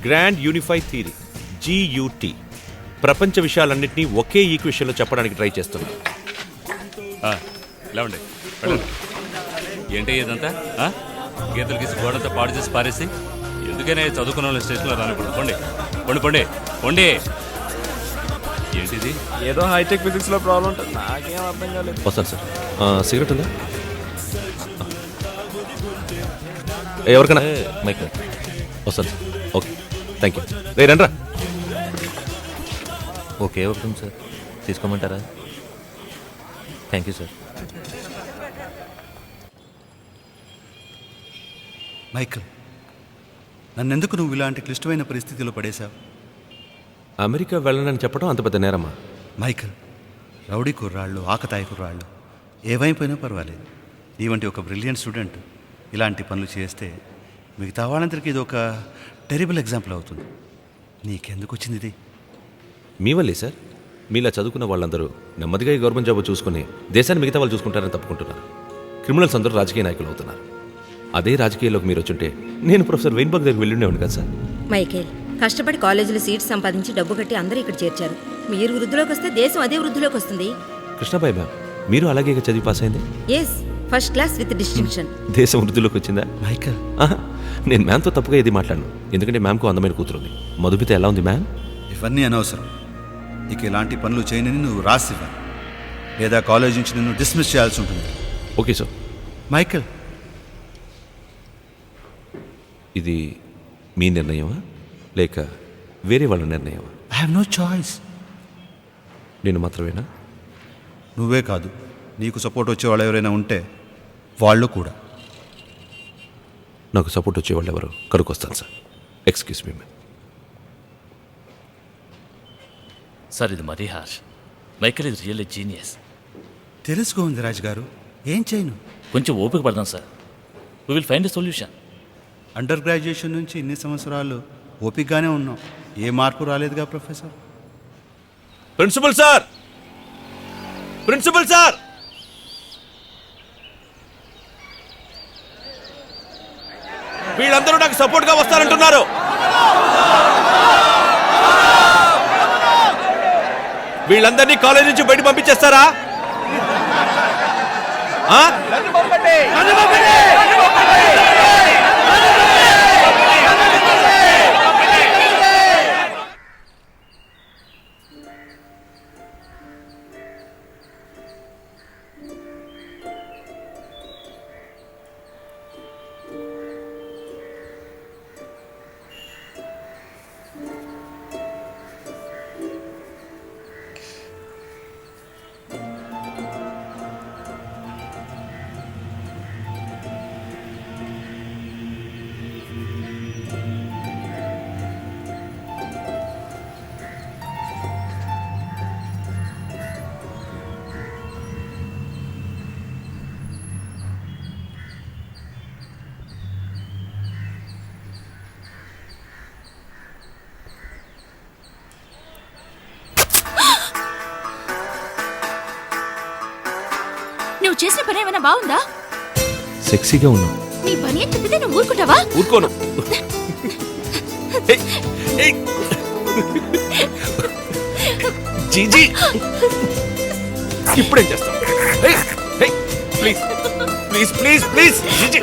Grand unified theory GUT ప్రపంచ విషయాలన్నింటినీ ఒకే ఈక్వేషన్లో చెప్పడానికి ట్రై చేస్తున్నాం. లేవండి ఏంటి ఇదంతా గీతలు గీసి గోడంతా పాడు చేసి పారేసి ఎందుకనే చదువుకున్న వాళ్ళు స్టేషన్లో రానిప్పుడు పొండి పొండి పొండి పొండి. ఏంటిది? ఏదో హైటెక్ ఫిజిక్స్ లో ప్రాబ్లం ఉంటుంది, నాకేం అర్థం కాలేదు. వస్తాను సార్. సిగరెట్ ఉందా? ఎవరికైనా మైక్ వస్తాను సార్. Okay thank you. రే రండ్రా. ఓకే ఒకటి సార్, తీసుకోమంటారా? Thank you sir. మైకల్, నన్నెందుకు నువ్వు ఇలాంటి క్లిష్టమైన పరిస్థితిలో పడేశావు? అమెరికా వెళ్ళనని చెప్పడం అంత పెద్ద నేరమ్మా? మైకల్, రౌడీ కుర్రాళ్ళు, ఆకతాయి కుర్రాళ్ళు ఏమైపోయినా పర్వాలేదు. నీ వంటి ఒక బ్రిలియంట్ స్టూడెంట్ ఇలాంటి పనులు చేస్తే మిగతా వాళ్ళందరికీ ఇది ఒక టెరిబుల్ ఎగ్జాంపుల్ అవుతుంది. నీకెందుకు వచ్చింది ఇది? మీ వల్లే సార్. మీలా చదువుకున్న వాళ్ళందరూ నెమ్మదిగా ఈ గవర్నమెంట్ జాబ్ చూసుకుని దేశాన్ని మిగతా వాళ్ళు చూసుకుంటారని తప్పుకుంటున్నారు. క్రిమినల్స్ అందరూ రాజకీయ నాయకులు అవుతున్నారు. అదే రాజకీయాల్లోకి మీరు వచ్చుంటే నేను ప్రొఫెసర్ వెయిన్బర్గ్ దగ్గరికి వెళ్ళిండేవాడిని కదా సార్. మైకేల్, కష్టపడి కాలేజీలో సీట్స్ సంపాదించి డబ్బు కట్టి అందరూ ఇక్కడ చేర్చారు. మీరు వృద్ధిలోకి వస్తే దేశం అదే వృద్ధిలోకి వస్తుంది. కృష్ణబాయ్ మ్యామ్, మీరు అలాగే చదివి పాస్ అయింది? Yes, first class with distinction. దేశం వృద్ధిలోకి వచ్చిందా? మైకల్, నేను మ్యామ్తో తప్పుగా ఇది మాట్లాడను, ఎందుకంటే మ్యామ్కు అందమైన కూతురుంది. మధుపిత ఎలా ఉంది మ్యామ్? ఇవన్నీ అనవసరం. ఇక ఇలాంటి పనులు చేయనని నువ్వు రాసివ్వాలి, లేదా కాలేజ్ నుంచి నిన్ను డిస్మిస్ చేయాల్సి ఉంటుంది. Okay sir. మైకల్, ఇది మీ నిర్ణయమా లేక వేరే వాళ్ళ నిర్ణయమా? I have no choice. నేను మాత్రమేనా? నువ్వే కాదు, నీకు సపోర్ట్ వచ్చేవాళ్ళు ఎవరైనా ఉంటే వాళ్ళు కూడా. నాకు సపోర్ట్ వచ్చేవాళ్ళు ఎవరు కనుక్కొస్తాను sir. Excuse me ma'am. Sir ఇది మరీ హార్ష్. మైకల్ ఇది రియల్లీ జీనియస్. తెలుసుకోంది రాజు గారు, ఏం చేయను. కొంచెం ఓపిక పడదాం sir. We will find a solution. Under graduation నుంచి ఇన్ని సంవత్సరాలు ఓపికగానే ఉన్నాం, ఏ మార్పు రాలేదుగా professor. Principal sir, principal sir, వీళ్ళందరూ నాకు సపోర్ట్గా వస్తారంటున్నారు. వీళ్ళందరినీ కాలేజ్ నుంచి బయట పంపించేస్తారా? నువ్వు చేసిన పని ఏమైనా బాగుందా? సెక్సీగా ఉన్నావు. నీ పని ఏం చెప్పితే నువ్వు ఊరుకుంటావా? ఊరుకోను. జీజీ, ఇప్పుడేం చేస్తావు? Please please please please GG,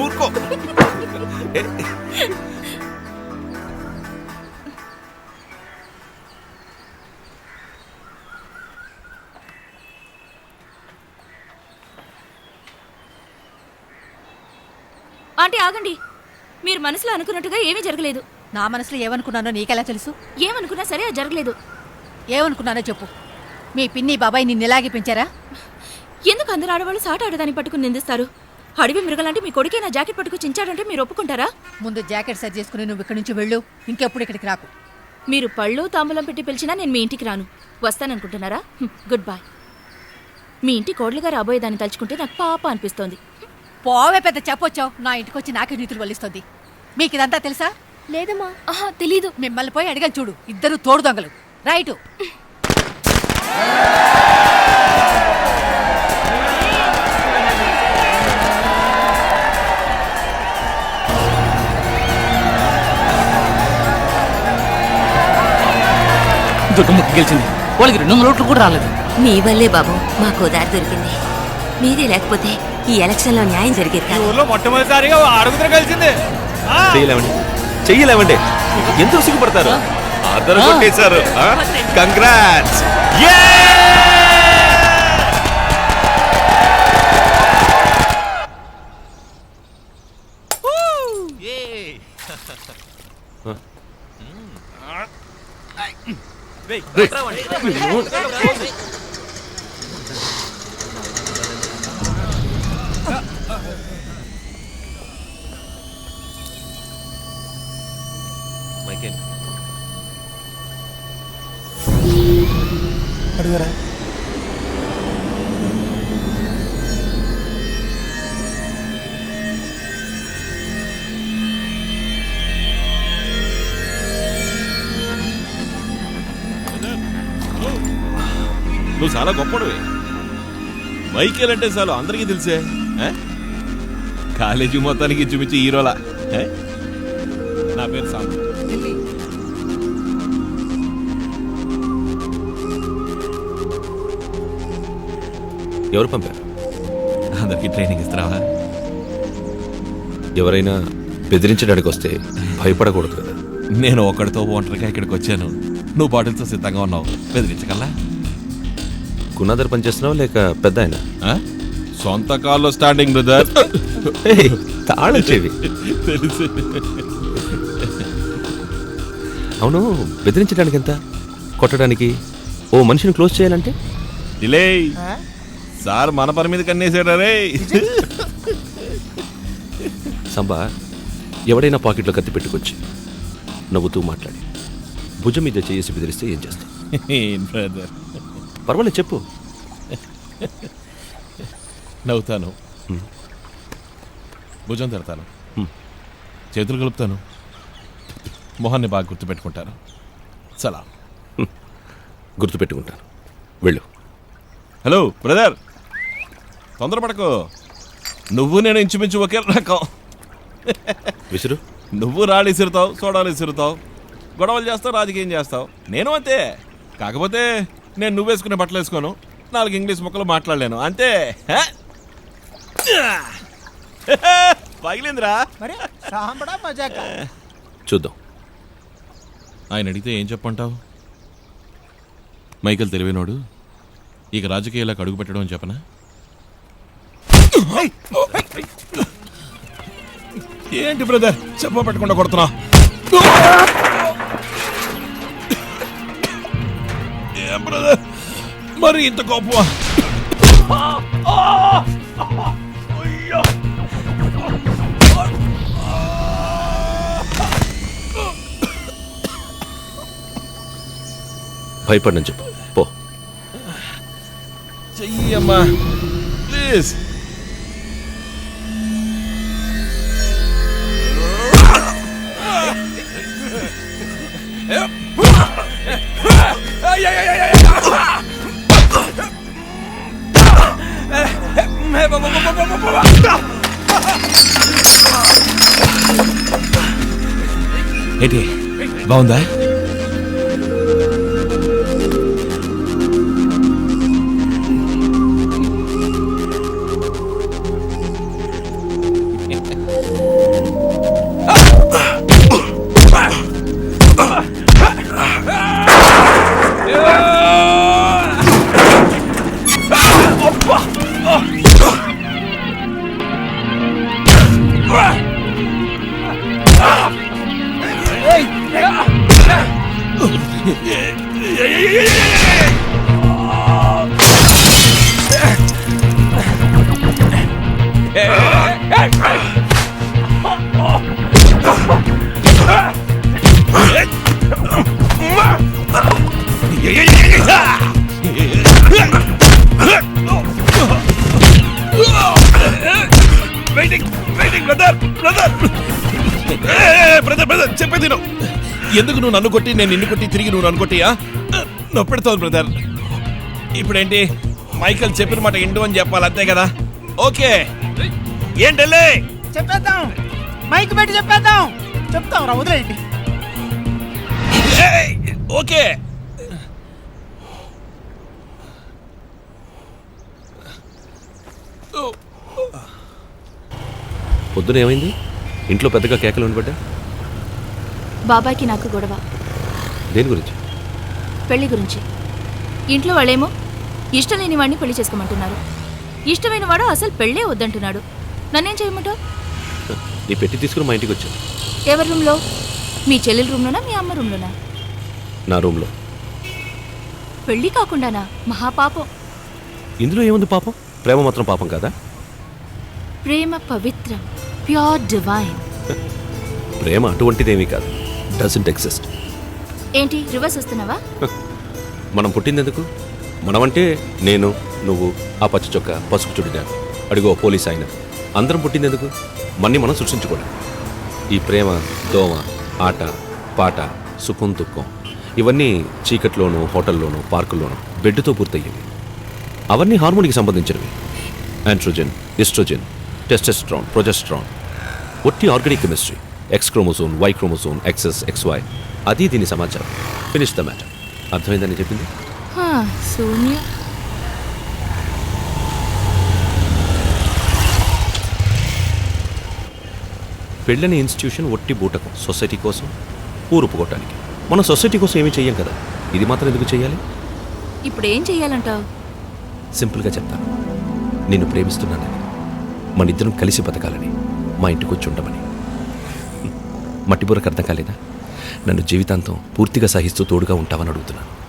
ఊరుకో. ఆంటీ ఆగండి. మీరు మనసులో అనుకున్నట్టుగా ఏమీ జరగలేదు. నా మనసులో ఏమనుకున్నానో నీకెలా తెలుసు? ఏమనుకున్నా సరే అది జరగలేదు. ఏమనుకున్నానో చెప్పు. మీ పిన్ని బాబాయ్ నిన్ను ఇలాగే పెంచారా? ఎందుకు అందరు ఆడవాళ్ళు సాట ఆడదాన్ని పట్టుకుని నిందిస్తారు? అడవి మృగలాంటి మీ కొడుకే నా జాకెట్ పట్టుకు చించాడంటే మీరు ఒప్పుకుంటారా? ముందు జాకెట్ సరి చేసుకుని నువ్వు ఇక్కడి నుంచి వెళ్ళు. ఇంకెప్పుడు ఇక్కడికి రాకు. మీరు పళ్ళు తాంబూలం పెట్టి పిలిచినా నేను మీ ఇంటికి రాను. వస్తాననుకుంటున్నారా? Good bye. మీ ఇంటి కోడలుగా రాబోయేదాన్ని తలుచుకుంటే నాకు పాప అనిపిస్తోంది. పోవే పెద్ద చెప్పొచ్చావు. నా ఇంటికి వచ్చి నాకే నీతులు వల్లిస్తుంది. మీకు ఇదంతా తెలుసా? లేదమ్మా. తెలీదు. మిమ్మల్ని పోయి అడిగాను చూడు, ఇద్దరు తోడు దొంగలు. రైటు. దుడ్డు గెలిచింది. వాళ్ళకి 200 ఓట్లు కూడా రాలేదు. మీ వల్లే బాబు మాకు దారి దొరికింది. మీదే లేకపోతే ఈ ఎలక్షన్లో న్యాయం జరిగేది కాదు. ఊర్లో మొట్టమొదటిసారిగా అడుగుతున్న కలిసింది. చెయ్యలేమండి ఎందుకు సిగ్గుపడతారు? అందరూ కొట్టేశారు. కంగ్రాట్స్. మైకేల్ అడుగురా. నువ్వు చాలా గొప్పడువే. మైకేల్ అంటే చాలు అందరికీ తెలిసే. కాలేజీ మొత్తానికి చూపించి హీరోలా. నా పేరు సామ్. ఎవరు పంపారు? అందరికి ట్రైనింగ్ ఇస్తున్నావా? ఎవరైనా బెదిరించడానికి వస్తే భయపడకూడదు కదా. నేను ఒకడితో ఒంటరిగా ఇక్కడికి వచ్చాను. నువ్వు బాటిల్తో సిద్ధంగా ఉన్నావు. బెదిరించగలరా? కునాదర్ పనిచేస్తున్నావు లేక పెద్ద ఆయన? సొంత కాల్లో స్టాండింగ్ బ్రదర్. తాళం చెవి. తెలుసు. అవును, బెదిరించడానికి ఎంత? కొట్టడానికి ఓ మనిషిని క్లోజ్ చేయాలంటే? డిలే. సార్ మన పని మీద కన్నేసాడా రే? సంబా, ఎవడైనా పాకెట్లో కత్తి పెట్టుకొచ్చి నవ్వుతూ మాట్లాడి భుజం మీద చేసి బెదిరిస్తే ఏం చేస్తాం? బ్రదర్ పర్వాలేదు చెప్పు. నవ్వుతాను, భుజం తిడతాను, చేతులు కలుపుతాను, మొహాన్ని బాగా గుర్తుపెట్టుకుంటాను. సలాం. గుర్తుపెట్టుకుంటాను. వెళ్ళు. హలో బ్రదర్, తొందరపడకు. నువ్వు నేను ఇంచుమించు ఒకే రకం. విసురు. నువ్వు రాళ్ళు ఇసురుతావు, సోడాలు ఇసురుతావు, గొడవలు చేస్తావు, రాజకీయం చేస్తావు. నేను అంతే. కాకపోతే నేను నువ్వు వేసుకునే బట్టలు వేసుకోను, 4 ఇంగ్లీష్ ముక్కలు మాట్లాడలేను అంతే. పగిలిందిరా. చూద్దాం. ఆయన అడిగితే ఏం చెప్పంటావు? మైకేల్ తెలివైనోడు, ఇక రాజకీయాలకు అడుగు పెట్టడం అని చెప్పనా? ఏంటి బ్రదర్ చెప్ప పెట్టకుండా కొడుతున్నా? ఏం బ్రదర్ మరి ఇంత కోపమా? భయపడనని చెప్పు. పో. చెయ్యమ్మా ప్లీజ్. ఏంటి బాగుందా? చెప్పేది ఎందుకు నువ్వు నన్ను కొట్టి నేను నిన్ను కొట్టి తిరిగి నువ్వు నన్ను కొట్టియా? నొప్పెడతావు బ్రదర్. ఇప్పుడేంటి మైకేల్ చెప్పిన మాట ఇండు అని చెప్పాలి అంతే కదా? ఓకే ఏంటలే చెప్పేద్దాం, మైక్ పెట్టి చెప్పేద్దాం. చెప్తాం రా, వదిలేంటి. ఓకే పొద్దున ఏమైంది? ఇంట్లో పెద్దగా కేకలు వినబడ్డా? బాబాయ్కి నాకు గొడవ. దేని గురించి? పెళ్లి గురించి. ఇంట్లో వాళ్ళేమో ఇష్టం లేని వాడిని పెళ్లి చేసుకోమంటున్నారు. ఇష్టమైన వాడు అసలు పెళ్ళే వద్దంటున్నాడు. నన్నేం చేయమంటావు? నీ పెట్టి తీసుకుని మా ఇంటికి వచ్చాను. ఎవరి రూమ్లో? మీ చెల్లెల రూమ్లోనా, మీ అమ్మ రూమ్లోనా? నా రూమ్లో. పెళ్లి కాకుండానా? మహాపాపం. ఇందులో ఏముంది పాపం? ప్రేమ మాత్రం పాపం కాదా? ప్రేమ పవిత్రం, ప్యూర్ డివైన్. ప్రేమ అటువంటిదేమీ కాదు. Doesn't exist. ఏంటి రివర్స్ వస్తున్నావా? మనం పుట్టిందెందుకు? మనమంటే నేను, నువ్వు, ఆ పచ్చ చొక్క, పసుపు చుడిగా, అడిగో పోలీస్ ఆయన, అందరం పుట్టిందెందుకు? మన్ని మనం సృష్టించుకోవడం. ఈ ప్రేమ, దోమ, ఆట, పాట, సుఖం దుఃఖం ఇవన్నీ చీకట్లోనూ, హోటల్లోనూ, పార్కుల్లోనూ బెడ్తో పూర్తయ్యేవి. అవన్నీ హార్మోన్కి సంబంధించినవి. ఆండ్రోజన్, ఈస్ట్రోజన్, టెస్టెస్ట్రాన్, ప్రొజెస్ట్రాన్, ఒట్టి organic chemistry. X chromosome, Y chromosome, XS, XY, అది దీని సమాచారం. Finish the matter. అర్థమైందని చెప్పింది. శూన్య. పెళ్ళని ఇన్స్టిట్యూషన్ ఒట్టి బూటకం. సొసైటీ కోసం, ఊరుపుకోవటానికి. మనం సొసైటీ కోసం ఏమీ చెయ్యం కదా. ఇది మాత్రం ఎందుకు చెయ్యాలి? ఇప్పుడు ఏం చెయ్యాలంటావు? సింపుల్గా చెప్తాను. నిన్ను ప్రేమిస్తున్నానని, మన ఇద్దరం కలిసి బతకాలని, మా ఇంటికి వచ్చి ఉండమని. మట్టిబుర్రకు అర్థం కాలేదా? నన్ను జీవితాంతం పూర్తిగా సహిస్తూ తోడుగా ఉంటావని అడుగుతున్నాను.